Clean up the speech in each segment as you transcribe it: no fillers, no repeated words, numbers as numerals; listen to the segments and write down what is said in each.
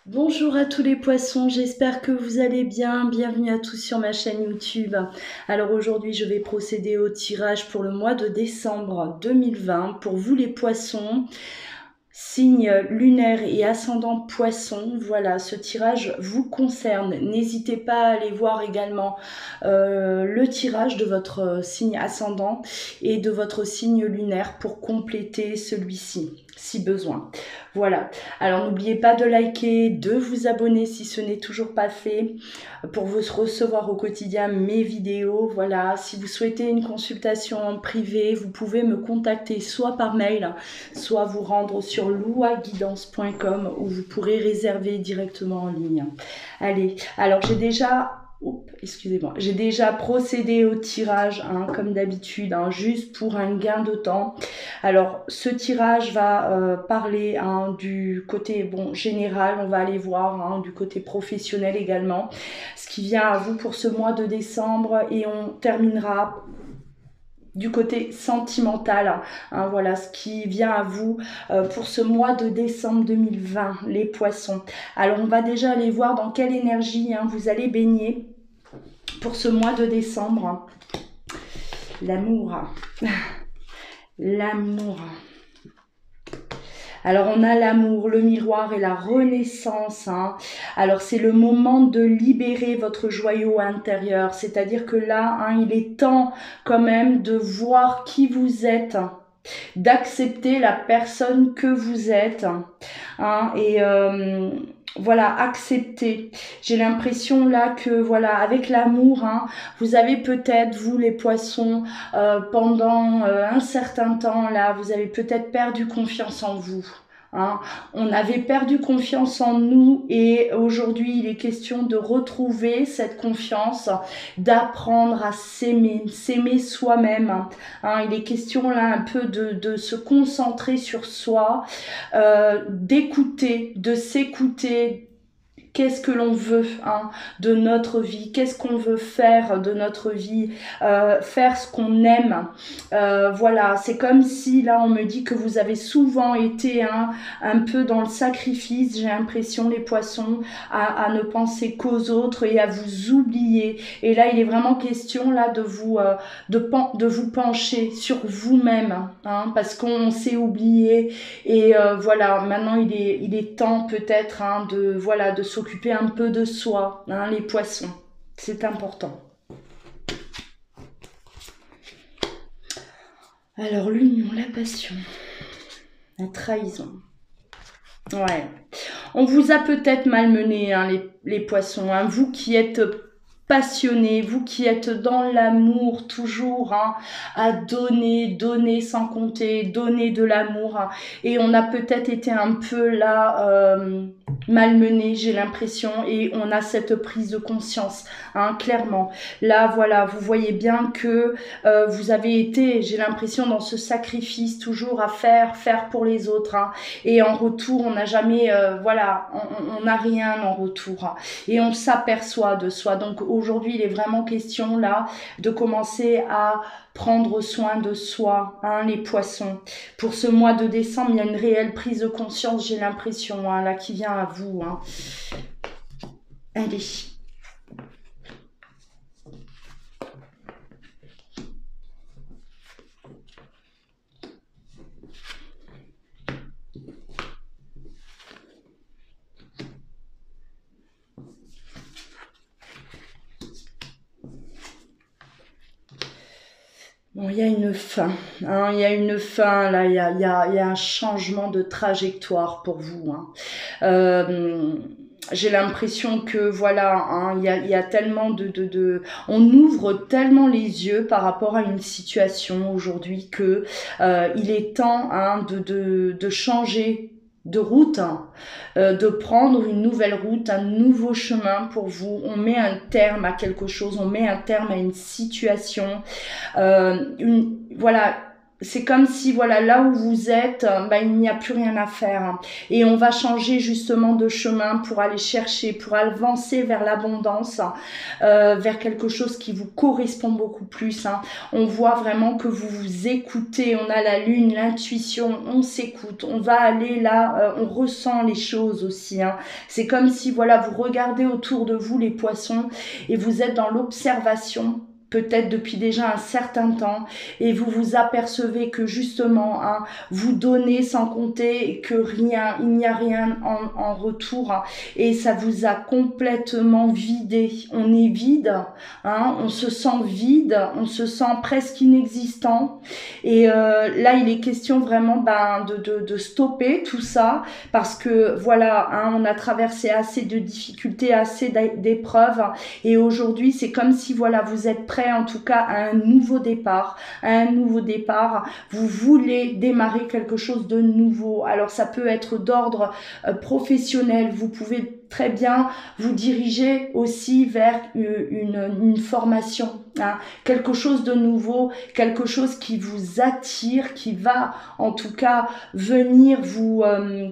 Bonjour à tous les poissons, j'espère que vous allez bien. Bienvenue à tous sur ma chaîne YouTube. Alors aujourd'hui, je vais procéder au tirage pour le mois de décembre 2020 pour vous les poissons. Signe lunaire et ascendant poisson, voilà, ce tirage vous concerne. N'hésitez pas à aller voir également le tirage de votre signe ascendant et de votre signe lunaire pour compléter celui-ci, si besoin. Voilà, alors n'oubliez pas de liker, de vous abonner si ce n'est toujours pas fait, pour vous recevoir au quotidien mes vidéos. Voilà, si vous souhaitez une consultation en privé, vous pouvez me contacter soit par mail, soit vous rendre sur louaguidance.com où vous pourrez réserver directement en ligne. Allez, alors excusez-moi, j'ai déjà procédé au tirage, comme d'habitude, juste pour un gain de temps. Alors, ce tirage va parler du côté général, on va aller voir du côté professionnel également, ce qui vient à vous pour ce mois de décembre, et on terminera du côté sentimental, voilà ce qui vient à vous pour ce mois de décembre 2020, les poissons. Alors on va déjà aller voir dans quelle énergie vous allez baigner pour ce mois de décembre. L'amour. L'amour. Alors on a l'amour, le miroir et la renaissance. Alors c'est le moment de libérer votre joyau intérieur. C'est-à-dire que là, il est temps quand même de voir qui vous êtes, d'accepter la personne que vous êtes. Voilà, accepter. J'ai l'impression là que voilà, avec l'amour, vous avez peut-être, vous les poissons, pendant un certain temps là, vous avez peut-être perdu confiance en vous. On avait perdu confiance en nous, et aujourd'hui il est question de retrouver cette confiance, d'apprendre à s'aimer, s'aimer soi-même. Il est question là un peu de se concentrer sur soi, d'écouter, de s'écouter. Qu'est-ce que l'on veut de notre vie, qu'est-ce qu'on veut faire de notre vie, faire ce qu'on aime. Voilà, c'est comme si là on me dit que vous avez souvent été un peu dans le sacrifice, j'ai l'impression, les poissons, à ne penser qu'aux autres et à vous oublier. Et là il est vraiment question là de vous pencher sur vous-même, parce qu'on s'est oublié. Et voilà, maintenant il est temps peut-être de s'occuper un peu de soi, les poissons. C'est important. Alors l'union, la passion, la trahison. Ouais. On vous a peut-être malmené, les poissons. Vous qui êtes passionnés, vous qui êtes dans l'amour toujours, à donner sans compter, donner de l'amour. Et on a peut-être été un peu là malmené, j'ai l'impression, et on a cette prise de conscience, clairement. Là, voilà, vous voyez bien que vous avez été, j'ai l'impression, dans ce sacrifice toujours à faire pour les autres, et en retour, on n'a jamais, on n'a rien en retour, et on s'aperçoit de soi. Donc aujourd'hui, il est vraiment question là de commencer à prendre soin de soi, les poissons. Pour ce mois de décembre, il y a une réelle prise de conscience, j'ai l'impression, là, qui vient à vous. Allez. Bon, il y a une fin, il y a une fin, là, il y a un changement de trajectoire pour vous. J'ai l'impression que voilà, il y a tellement on ouvre tellement les yeux par rapport à une situation aujourd'hui que il est temps de changer de route, de prendre une nouvelle route, un nouveau chemin pour vous. On met un terme à quelque chose, on met un terme à une situation, voilà, c'est comme si, voilà, là où vous êtes, il n'y a plus rien à faire. Hein. Et on va changer justement de chemin pour aller chercher, pour avancer vers l'abondance, vers quelque chose qui vous correspond beaucoup plus. Hein. On voit vraiment que vous vous écoutez, on a la lune, l'intuition, on s'écoute, on va aller là, on ressent les choses aussi. Hein. C'est comme si, voilà, vous regardez autour de vous les poissons et vous êtes dans l'observation, peut-être depuis déjà un certain temps, et vous vous apercevez que justement, hein, vous donnez sans compter et que rien, il n'y a rien en retour, hein, et ça vous a complètement vidé. On est vide, hein, on se sent vide, on se sent presque inexistant, et là il est question vraiment de stopper tout ça, parce que voilà, hein, on a traversé assez de difficultés, assez d'épreuves, et aujourd'hui c'est comme si, voilà, vous êtes prêts en tout cas à un nouveau départ, vous voulez démarrer quelque chose de nouveau. Alors ça peut être d'ordre professionnel, vous pouvez très bien vous diriger aussi vers une formation, hein, quelque chose de nouveau, quelque chose qui vous attire, qui va en tout cas venir vous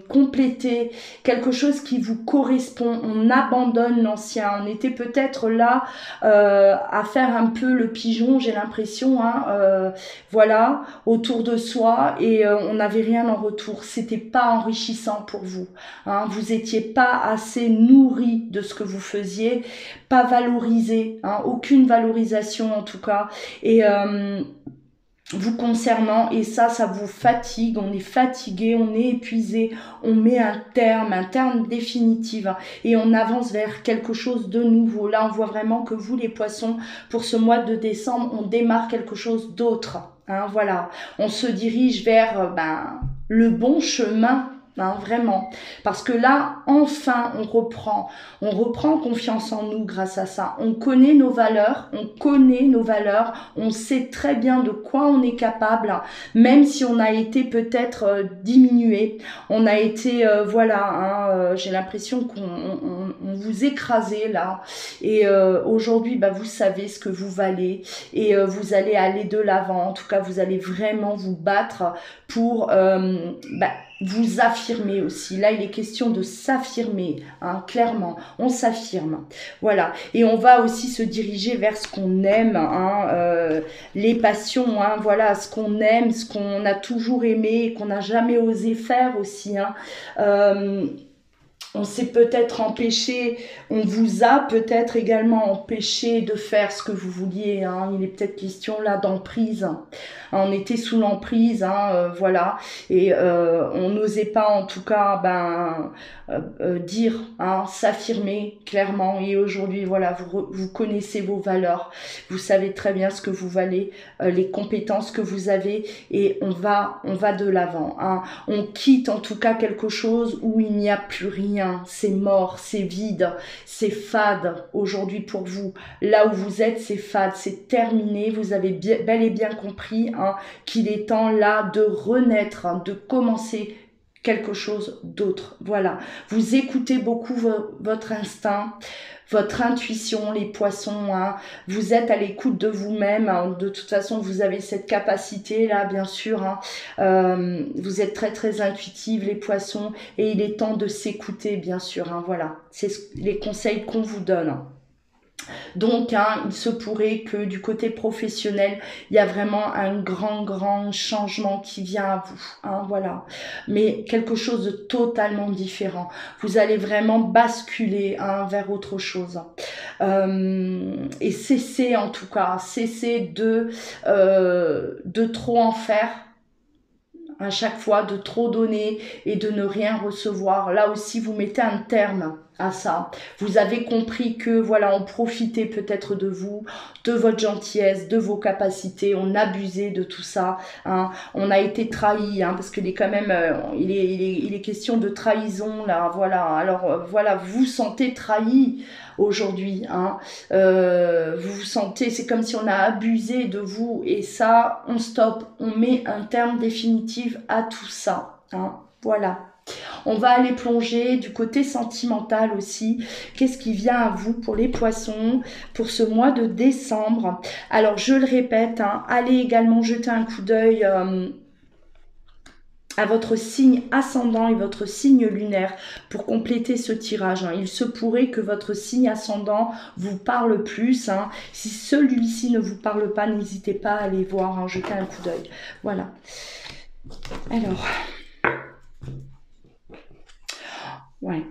compléter, quelque chose qui vous correspond. On abandonne l'ancien, on était peut-être là à faire un peu le pigeon, j'ai l'impression, hein, voilà, autour de soi, et on n'avait rien en retour. C'était pas enrichissant pour vous, hein, vous étiez pas assez nourri de ce que vous faisiez, pas valorisé, hein, aucune valorisation en tout cas, et vous concernant, et ça vous fatigue, on est fatigué, on est épuisé, on met un terme définitif, et on avance vers quelque chose de nouveau. Là on voit vraiment que vous les poissons, pour ce mois de décembre, on démarre quelque chose d'autre, hein, voilà, on se dirige vers le bon chemin. Hein, vraiment, parce que là enfin on reprend confiance en nous grâce à ça. On connaît nos valeurs, on sait très bien de quoi on est capable, même si on a été peut-être diminué, on a été j'ai l'impression qu'on vous écrasait là, et aujourd'hui vous savez ce que vous valez, et vous allez aller de l'avant. En tout cas vous allez vraiment vous battre pour vous affirmer aussi. Là, il est question de s'affirmer, hein, clairement. On s'affirme. Voilà. Et on va aussi se diriger vers ce qu'on aime, hein, les passions, hein, voilà, ce qu'on aime, ce qu'on a toujours aimé et qu'on n'a jamais osé faire aussi. Hein. On s'est peut-être empêché, on vous a peut-être également empêché de faire ce que vous vouliez. Hein. Il est peut-être question là d'emprise. Hein. On était sous l'emprise, hein, voilà, et on n'osait pas en tout cas dire, hein, s'affirmer clairement. Et aujourd'hui, voilà, vous connaissez vos valeurs, vous savez très bien ce que vous valez, les compétences que vous avez, et on va de l'avant. Hein. On quitte en tout cas quelque chose où il n'y a plus rien, c'est mort, c'est vide, c'est fade aujourd'hui pour vous. Là où vous êtes, c'est fade, c'est terminé, vous avez bel et bien compris, hein, qu'il est temps là de renaître, hein, de commencer quelque chose d'autre. Voilà, vous écoutez beaucoup votre instinct, votre intuition, les poissons, hein. Vous êtes à l'écoute de vous-même, hein. De toute façon vous avez cette capacité là, bien sûr, hein. Vous êtes très très intuitive les poissons, et il est temps de s'écouter, bien sûr, hein. Voilà, c'est les conseils qu'on vous donne. Donc, hein, il se pourrait que du côté professionnel, il y a vraiment un grand changement qui vient à vous. Hein, voilà. Mais quelque chose de totalement différent. Vous allez vraiment basculer, hein, vers autre chose. Et cessez en tout cas, cessez de trop en faire à chaque fois, de trop donner et de ne rien recevoir. Là aussi, vous mettez un terme à ça. Vous avez compris que, voilà, on profitait peut-être de vous, de votre gentillesse, de vos capacités, on abusait de tout ça, hein. On a été trahi, hein, parce qu'il est quand même, il est question de trahison, là, voilà. Alors, voilà, vous vous sentez trahi aujourd'hui, hein. Vous vous sentez, c'est comme si on a abusé de vous, et ça, on stoppe, on met un terme définitif à tout ça, hein. Voilà. On va aller plonger du côté sentimental aussi. Qu'est-ce qui vient à vous pour les poissons, pour ce mois de décembre? Alors, je le répète, hein, allez également jeter un coup d'œil à votre signe ascendant et votre signe lunaire pour compléter ce tirage. Hein. Il se pourrait que votre signe ascendant vous parle plus. Hein. Si celui-ci ne vous parle pas, n'hésitez pas à aller voir, hein, jeter un coup d'œil. Voilà. Alors, ouais.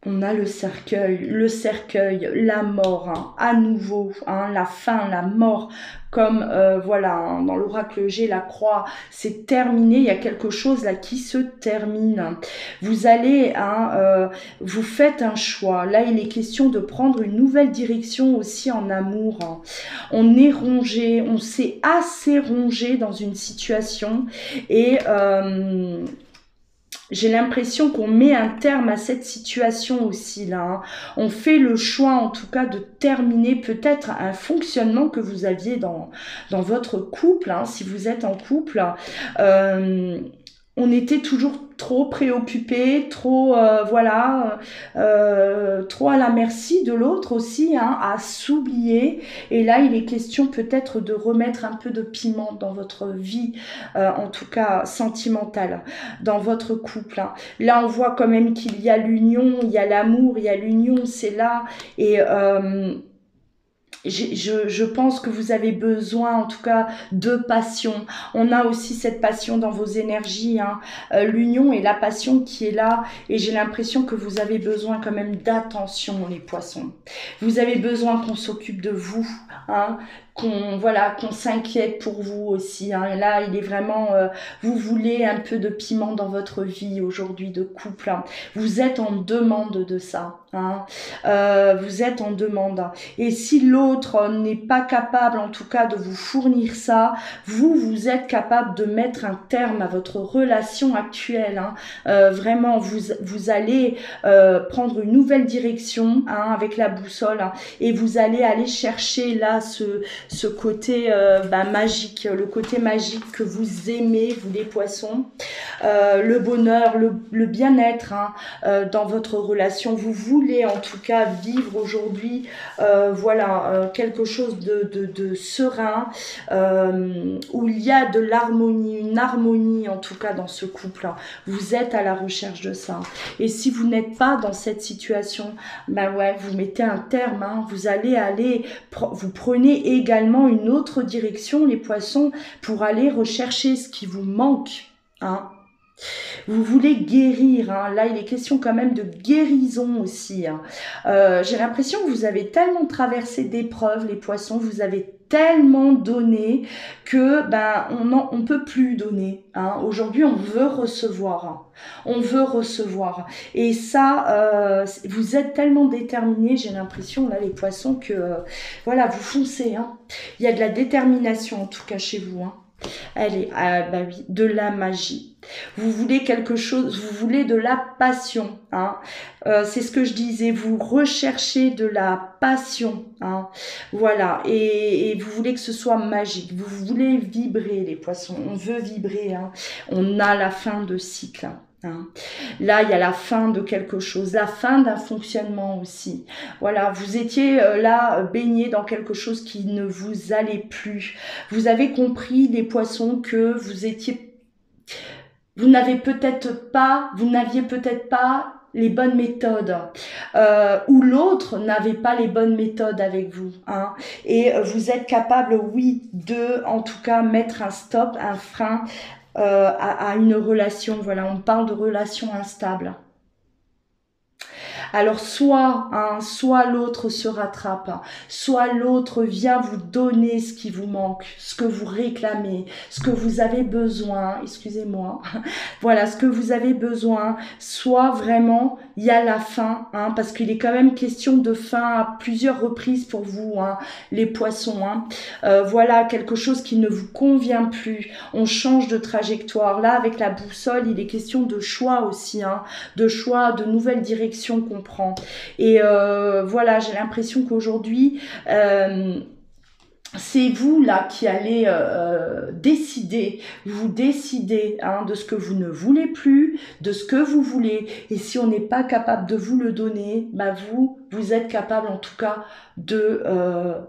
On a le cercueil, la mort, hein, à nouveau, hein, la fin, la mort, comme voilà, hein, dans l'oracle G, la croix, c'est terminé, il y a quelque chose là qui se termine. Vous allez, hein, vous faites un choix. Là, il est question de prendre une nouvelle direction aussi en amour. Hein. On est rongé, on s'est assez rongé dans une situation et j'ai l'impression qu'on met un terme à cette situation aussi là. Hein. On fait le choix en tout cas de terminer peut-être un fonctionnement que vous aviez dans votre couple. Hein, si vous êtes en couple, on était toujours trop préoccupé, trop voilà, trop à la merci de l'autre aussi, hein, à s'oublier. Et là, il est question peut-être de remettre un peu de piment dans votre vie, en tout cas sentimentale, dans votre couple. Hein. Là, on voit quand même qu'il y a l'union, il y a l'amour, il y a l'union, c'est là. Et je pense que vous avez besoin en tout cas de passion. On a aussi cette passion dans vos énergies, hein. L'union et la passion qui est là, et j'ai l'impression que vous avez besoin quand même d'attention, les poissons. Vous avez besoin qu'on s'occupe de vous, hein, qu'on s'inquiète pour vous aussi. Hein. Là, il est vraiment, vous voulez un peu de piment dans votre vie aujourd'hui de couple. Hein. Vous êtes en demande de ça. Hein. Vous êtes en demande. Et si l'autre n'est pas capable, en tout cas, de vous fournir ça, vous êtes capable de mettre un terme à votre relation actuelle. Hein. Vraiment, vous allez prendre une nouvelle direction, hein, avec la boussole, hein, et vous allez aller chercher là ce côté magique, le côté magique que vous aimez, vous les poissons, le bonheur, le bien-être, hein, dans votre relation. Vous voulez en tout cas vivre aujourd'hui voilà, quelque chose de serein, où il y a de l'harmonie, une harmonie en tout cas dans ce couple. Hein. Vous êtes à la recherche de ça. Et si vous n'êtes pas dans cette situation, ben ouais, vous mettez un terme, hein, vous allez vous prenez également une autre direction, les poissons, pour aller rechercher ce qui vous manque. Hein. Vous voulez guérir, hein. Là il est question quand même de guérison aussi. Hein. J'ai l'impression que vous avez tellement traversé d'épreuves, les poissons, vous avez tellement donné que on peut plus donner. Hein. Aujourd'hui on veut recevoir, hein. On veut recevoir. Et ça, vous êtes tellement déterminés, j'ai l'impression là les poissons que voilà, vous foncez. Hein. Il y a de la détermination en tout cas chez vous. Hein. Allez, oui, de la magie. Vous voulez quelque chose, vous voulez de la passion. Hein. C'est ce que je disais, vous recherchez de la passion. Hein. Voilà, et vous voulez que ce soit magique. Vous voulez vibrer, les poissons. On veut vibrer. Hein. On a la fin de cycle. Hein. Là, il y a la fin de quelque chose, la fin d'un fonctionnement aussi. Voilà, vous étiez là baigné dans quelque chose qui ne vous allait plus. Vous avez compris, les poissons, que vous n'aviez peut-être pas les bonnes méthodes, ou l'autre n'avait pas les bonnes méthodes avec vous, hein, et vous êtes capable, oui, de, en tout cas, mettre un stop, un frein à une relation. Voilà, on parle de relation instable. Alors soit l'autre se rattrape, soit l'autre vient vous donner ce qui vous manque, ce que vous réclamez, ce que vous avez besoin, excusez-moi, voilà, ce que vous avez besoin, soit vraiment il y a la fin, hein, parce qu'il est quand même question de fin à plusieurs reprises pour vous, hein, les poissons. Hein. Voilà, quelque chose qui ne vous convient plus, on change de trajectoire. Là, avec la boussole, il est question de choix aussi, hein, de choix, de nouvelles directions qu'on prend. Et voilà, j'ai l'impression qu'aujourd'hui, c'est vous là qui allez décider, vous décidez de ce que vous ne voulez plus, de ce que vous voulez. Et si on n'est pas capable de vous le donner, bah vous êtes capable en tout cas de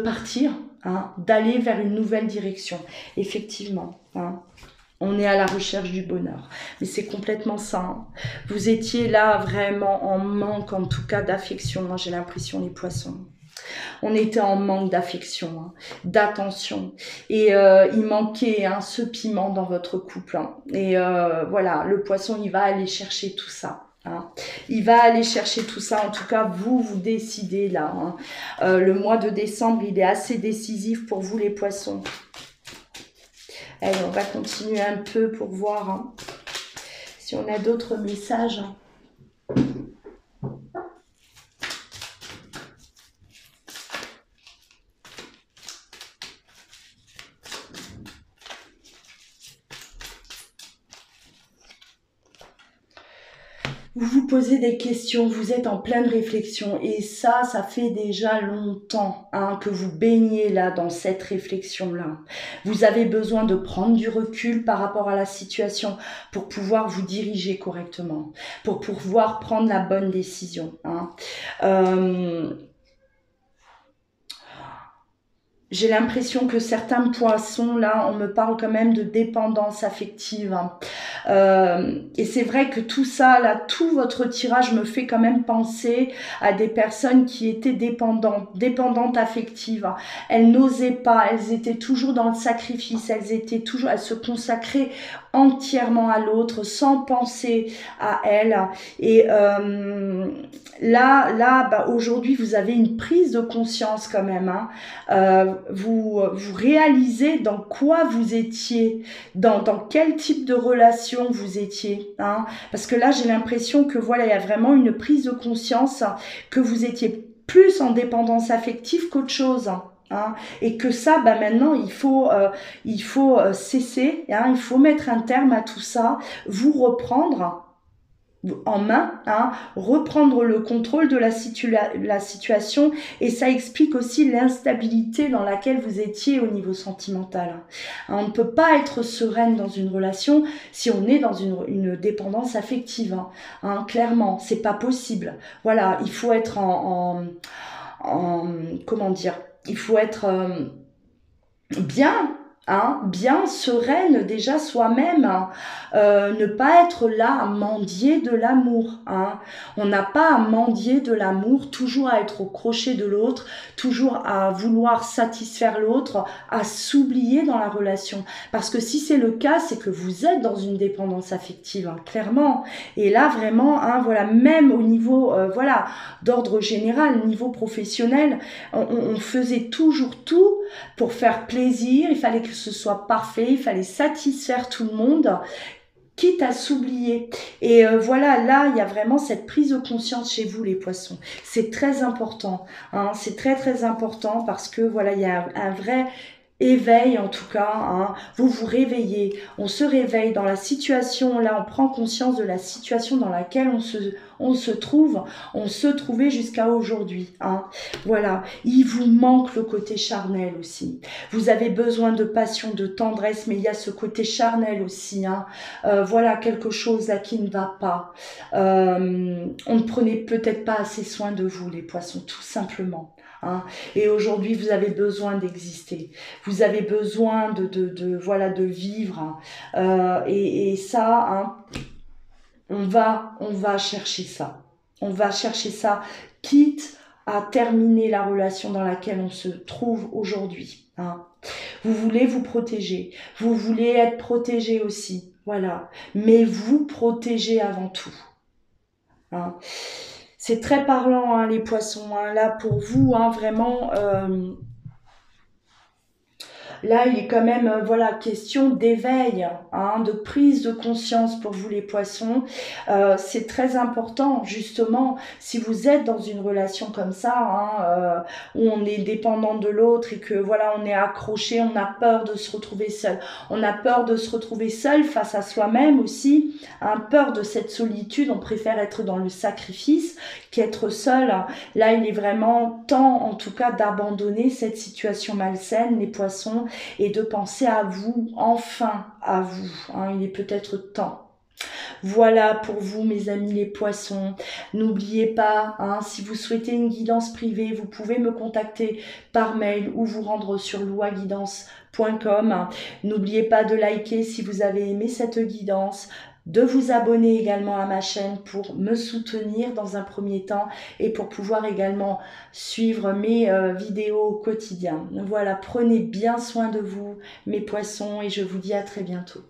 partir, d'aller vers une nouvelle direction. Effectivement. On est à la recherche du bonheur. Mais c'est complètement ça. Vous étiez là vraiment en manque, en tout cas, d'affection. Moi, j'ai l'impression, les poissons. On était en manque d'affection, d'attention. Et il manquait ce piment dans votre couple. Et voilà, le poisson, il va aller chercher tout ça. Il va aller chercher tout ça. En tout cas, vous décidez là. Le mois de décembre, il est assez décisif pour vous, les poissons. Allez, on va continuer un peu pour voir si on a d'autres messages. Vous vous posez des questions, vous êtes en pleine réflexion et ça fait déjà longtemps que vous baignez là dans cette réflexion-là. Vous avez besoin de prendre du recul par rapport à la situation pour pouvoir vous diriger correctement, pour pouvoir prendre la bonne décision. J'ai l'impression que certains poissons, là, on me parle quand même de dépendance affective. Et c'est vrai que tout ça, là, tout votre tirage me fait quand même penser à des personnes qui étaient dépendantes affectives. Elles n'osaient pas, elles étaient toujours dans le sacrifice, elles se consacraient entièrement à l'autre, sans penser à elles. Et là, aujourd'hui, vous avez une prise de conscience quand même. Vous réalisez dans quoi vous étiez, dans quel type de relation vous étiez. Parce que là, j'ai l'impression que voilà, il y a vraiment une prise de conscience que vous étiez plus en dépendance affective qu'autre chose. Et que ça, maintenant, il faut cesser, il faut mettre un terme à tout ça, vous reprendre en main, reprendre le contrôle de la situation, et ça explique aussi l'instabilité dans laquelle vous étiez au niveau sentimental. On ne peut pas être sereine dans une relation si on est dans une dépendance affective. Clairement, c'est pas possible. Voilà, il faut être comment dire, il faut être bien sereine déjà soi-même, ne pas être là à mendier de l'amour. On n'a pas à mendier de l'amour, toujours à être au crochet de l'autre, toujours à vouloir satisfaire l'autre, à s'oublier dans la relation. Parce que si c'est le cas, c'est que vous êtes dans une dépendance affective, clairement. Et là, vraiment, voilà, même au niveau d'ordre général, niveau professionnel, on faisait toujours tout pour faire plaisir, il fallait que ce soit parfait, il fallait satisfaire tout le monde, quitte à s'oublier. Et voilà, là, il y a vraiment cette prise de conscience chez vous, les poissons. C'est très important, c'est très très important parce que voilà, il y a un vrai éveil en tout cas, vous vous réveillez, on se réveille dans la situation, là on prend conscience de la situation dans laquelle on se trouvait jusqu'à aujourd'hui. Voilà, il vous manque le côté charnel aussi. Vous avez besoin de passion, de tendresse, mais il y a ce côté charnel aussi. Voilà quelque chose là qui ne va pas. On ne prenait peut-être pas assez soin de vous, les poissons, tout simplement. Et aujourd'hui, vous avez besoin d'exister. Vous avez besoin de vivre. Et ça, on va chercher ça. On va chercher ça, quitte à terminer la relation dans laquelle on se trouve aujourd'hui. Vous voulez vous protéger. Vous voulez être protégé aussi. Voilà. Mais vous protégez avant tout. C'est très parlant, les poissons. Là, pour vous, vraiment, là, il est quand même, voilà, question d'éveil, hein, de prise de conscience pour vous les poissons. C'est très important, justement, si vous êtes dans une relation comme ça, hein, où on est dépendant de l'autre et que, voilà, on est accroché, on a peur de se retrouver seul. On a peur de se retrouver seul face à soi-même aussi, hein, peur de cette solitude, on préfère être dans le sacrifice qu'être seul. Là, il est vraiment temps, en tout cas, d'abandonner cette situation malsaine, les poissons, et de penser à vous, enfin à vous. Hein, il est peut-être temps. Voilà pour vous, mes amis les poissons. N'oubliez pas, hein, si vous souhaitez une guidance privée, vous pouvez me contacter par mail ou vous rendre sur louaguidance.com. N'oubliez pas de liker si vous avez aimé cette guidance, de vous abonner également à ma chaîne pour me soutenir dans un premier temps et pour pouvoir également suivre mes vidéos au quotidien. Voilà, prenez bien soin de vous, mes poissons, et je vous dis à très bientôt.